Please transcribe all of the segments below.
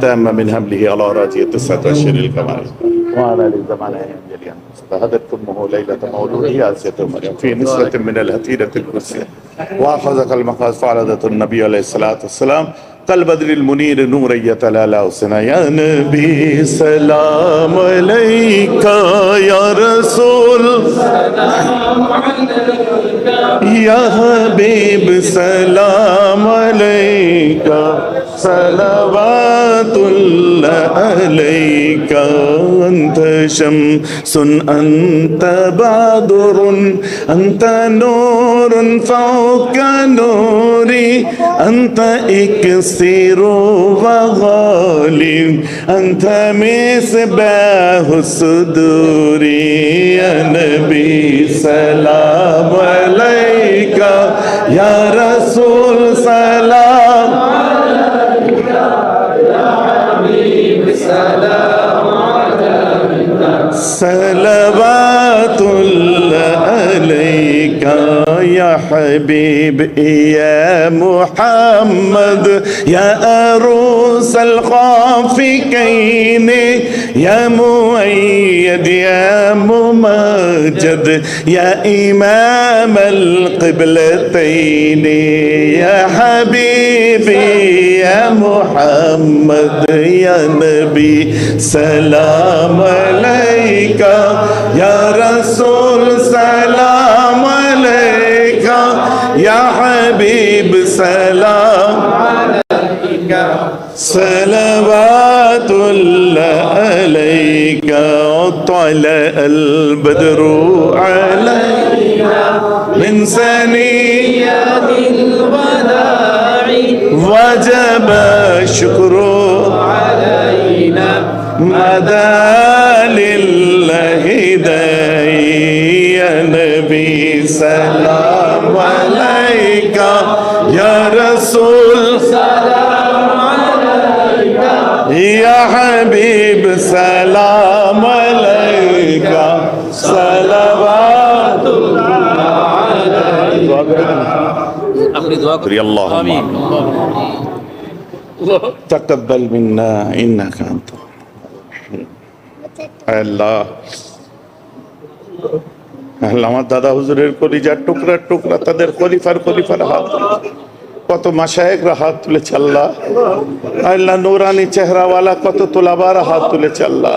التامة من حمله على راجية 19 الكمال وعلى لزمان جليا استهدت أمه ليلة مولوده آسية مريم في نسرة من الهتيرة الكرسية وأخذك المقاس فعلدة النبي عليه الصلاة والسلام كالبدر المنير نور يتلالى حسنا يا نبي سلام عليك يا رسول يا حبيب سلام عليك صلوات الله عليك أنت شمس أنت بدر أنت نور فوق نوري أنت إكسير وغالب أنت مصباح الصدور يا نبي سلام عليك يا رسول سلام عليك يا حبيب سلام عليك صلوات الله عليك يا حبيب يا محمد يا أروس الخافقين يا مؤيد يا ممجد يا إمام القبلتين يا حبيبي يا محمد يا نبي سلام عليك يا رسول سلام عليك يا حبيب سلام عليك صلوات الله عليك طلع البدر علينا من ثنيات الوداع وجب الشكر علينا مدى لله داعي يا نبي سلام عليك يا رسول سلام عليك يا حبيب سلام عليك صلوات الله عليك اللهم تقبل منا إنك أنت আল্লাহ আল্লাহ আমার দাদা হুজুরের কলিজার টুকরা টুকরা তাদের খলিফার হাত কত মাশায়েখরা হাত তুলেছে আল্লাহ আল্লাহ নূরানি চেহারাওয়ালা কত তোলাবার হাত তুলেছে আল্লাহ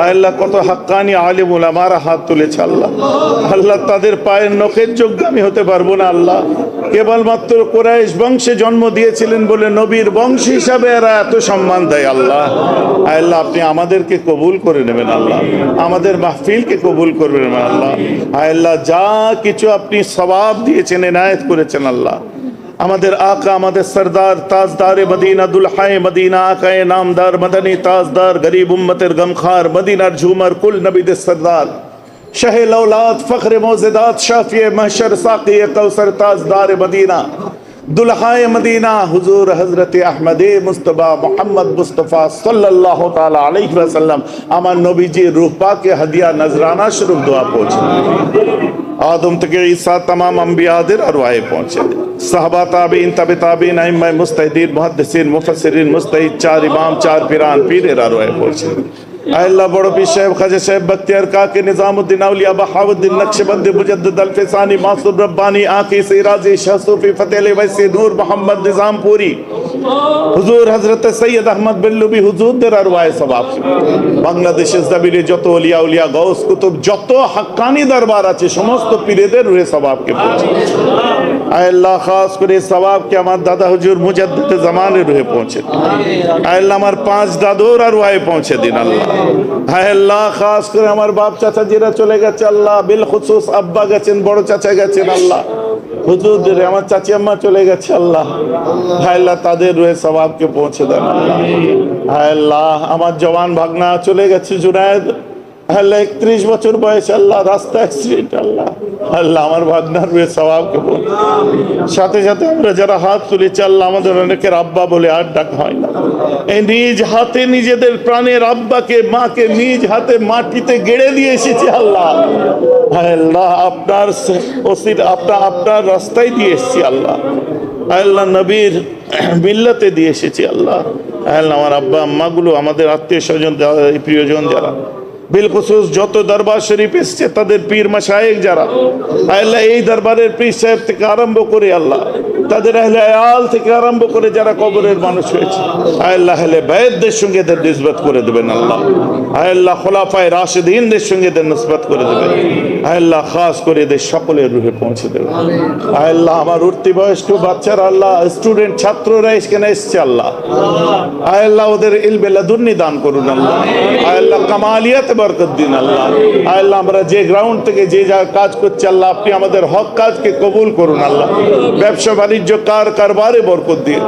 আল্লাহ কত হাক্কানি আলিম উলামারা হাত তুলেছে আল্লাহ আল্লাহ তাদের পায়ের নখের যোগ্য আমি হতে পারবো না আল্লাহ কেবলমাত্র কুরাইশ বংশে জন্ম দিয়েছিলেন বলে নবীর বংশ হিসাবে এরা এত সম্মান দেয় আল্লাহ আল্লাহ আপনি আমাদেরকে কবুল করে নেবেন আল্লাহ আমাদের মাহফিলকে কবুল করবেন আল্লাহ আল্লাহ যা কিছু আপনি সওয়াব দিয়েছেন এনায়েত করেছেন আল্লাহ আমাদের আকা আমাদের সরদার তাজদারে মদিনা দুলহায়ে মদিনা আকায়ে নামদার মদনী তাজদার গরিব উম্মতের গমখার মদিনার ঝুমর কুল নবীদের সরদার শাহে লৌলাদ ফখরে মৌজেদাত শাফিয়ে महशर साक़ी कौसर ताजदार मदीना दुल्हाए मदीना हुजूर हजरत अहमद मुस्तफा मोहम्मद मुस्तफा सल्लल्लाहु ताला अलैहि वसल्लम আমার নবীজির রূহ পাকে হাদিয়া নজরানা স্বরূপ দোয়া পৌঁছে आदम থেকে ঈসা तमाम अंबियाদের আরওয়াহে পৌঁছে সাহাবা তাবেঈন তবে তাবেঈন আইম্মায়ে মুজতাহিদিন মুহাদ্দিসিন মুফাসসিরিন মুজতাহিদ চার ইমাম চার পীরান পীরের আরওয়াহে পৌঁছে अल्लाह बड़ो पीर साहब ख्वाजा साहब बख्तियार काके निजामुद्दीन औलिया बहाउद्दीन नक्शबंदी मुजद्दिद अल-फिसानी मासूद रब्बानी आकी सिराजी शाह सूफी फतेह अली वैसी नूर मोहम्मद निजामपुरी हुजूर हजरत सैयद अहमद बिल्लुबी हुजूरদের আরওয়াহে সওয়াব বাংলাদেশের জমিনে যত ওলিয়া উলিয়া গাউস কুতুব যত হাক্কানি দরবার আছে সমস্ত পীরদের রুহে সওয়াবকে পৌঁছে আল্লাহ খাস করে সওয়াবকে আমার দাদা হুজুর মুজাদ্দিদ জামানের রুহে পৌঁছে আল্লাহ আমার পাঁচ দাদুর আরওয়াহে পৌঁছে দিন আল্লাহ হায় আল্লাহ খাস করে আমার বাপ চাচা যারা চলে গেছে আল্লাহ বিল খুসুস আব্বা গেছেন বড় চাচা গেছেন আল্লাহ হুজুরদের আমার চাচি আম্মা চলে গেছে আল্লাহ হায় আল্লাহ তাদের রুহে সওয়াবকে পৌঁছে দেন আল্লাহ হায় আল্লাহ আমার জওয়ান ভাগনা চলে গেছে জুনায়েদ আল্লাহ 31 বছর বয়স আল্লাহ রাস্তা অ্যাক্সিডেন্ট আল্লাহ আল্লাহ আমার ভাগনার রুহে সওয়াবকে পৌঁছে সাথে সাথে আমরা যারা হাত তুলেছি আল্লাহ আমাদের অনেকের আব্বা বলে আর ডাক হয় না এই নিজ হাতে নিজেদের প্রাণের আব্বাকে মাকে নিজ হাতে মাটিতে গেড়ে দিয়ে এসেছি আল্লাহ আল্লাহ আপনার ওসির আপনার রাস্তায় দিয়ে এসেছি আল্লাহ আল্লাহ নবীর মিল্লাতে দিয়ে এসেছি আল্লাহ আল্লাহ আমার আব্বা আম্মাগুলো, আমাদের আত্মীয় স্বজন, প্রিয়জন যারা, বিলখুসুস যত দরবার শরীফ এসছে তাদের পীর মাশায়েখ যারা, আল্লাহ এই দরবারের পীর সাহেব থেকে আরম্ভ করে আল্লাহ তাদের আহলে আয়াল থেকে আরম্ভ করে যারা কবরের মানুষ হয়েছে, আল্লাহ আহলে বাইতদের সঙ্গে এদের নিসবত করে দেবেন আল্লাহ। আল্লাহ খোলাফায়ে রাশিদিনদের সঙ্গে এদের নিসবত করে দেবেন আল্লাহ, খাস করে এদের সকলের রুহে পৌঁছে দেবেন আল্লাহ। আমার উঠতি বয়স্ক বাচ্চারা আল্লাহ, স্টুডেন্ট ছাত্ররা এখানে এসছে আল্লাহ, আল্লাহ ওদের ইলমে লাদুন্নি দান করুন আল্লাহ। আল্লাহ কামালিয়াত বরকত দিন আল্লাহ। আল্লাহ আমরা যে গ্রাউন্ড থেকে যে যা কাজ করছি আল্লাহ, আপনি আমাদের হক কাজকে কবুল করুন আল্লাহ। ব্যবসা বাণিজ্য কারবারে বরকত দিন,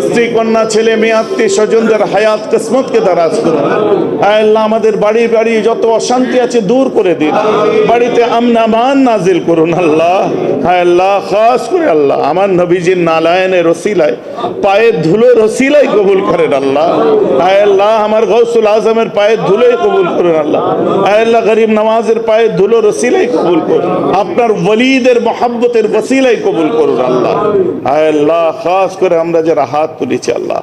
স্ত্রী কন্যা ছেলে মেয়ে আত্মীয় স্বজনদের হায়াত কিসমতকে দারাজ করুন আল্লাহ। আমাদের বাড়ি বাড়ি যত অশান্তি আছে দূর করে দিন, বাড়িতে আমন আমান নাজিল করুন আল্লাহ। আল্লাহ খাস করে আল্লাহ আমার নবীজির নালায়নের রসিলায়, পায়ের ধুলোর রসিলায় কবুল করেন আল্লাহ। আল্লাহ আমার গৌসুল আজমের পায়ের ধুলোয় কবুল করুন আল্লাহ। আল্লাহ গরিব নওয়াজের পায়ের ধুলো রসিলাই কবুল করুন, আপনার ওলিদের মহাব্বতের ওসিলাই কবুল করুন আল্লাহ। আল্লাহ খাস করে আমরা যারা হাত তুলেছি আল্লাহ,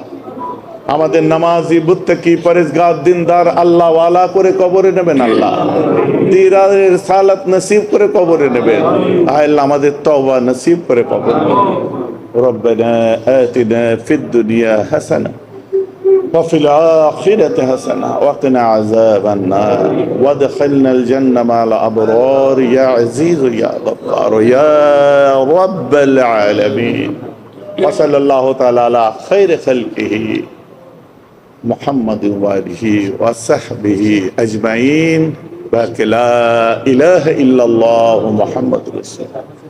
আমাদের নামাজি মুত্তাকি পরেজগার দিনদার আল্লাহ ওয়ালা করে কবরে নেবেন আল্লাহ, দিনের সালাত নসিব করে কবরে নেবেন আল্লাহ, আমাদের তওবা নসিব করে কবরে নেবেন। রব্বানা আতিনা ফিদ দুনিয়া হাসানা وفي الآخرة حسنة وقنا عذاب النار وادخلنا الجنة مع الأبرار يا عزيز يا غفار يا رب العالمين وصلى الله تعالى على خير خلقه محمد وآله وصحبه أجمعين. لا إله إلا الله محمد رسول الله.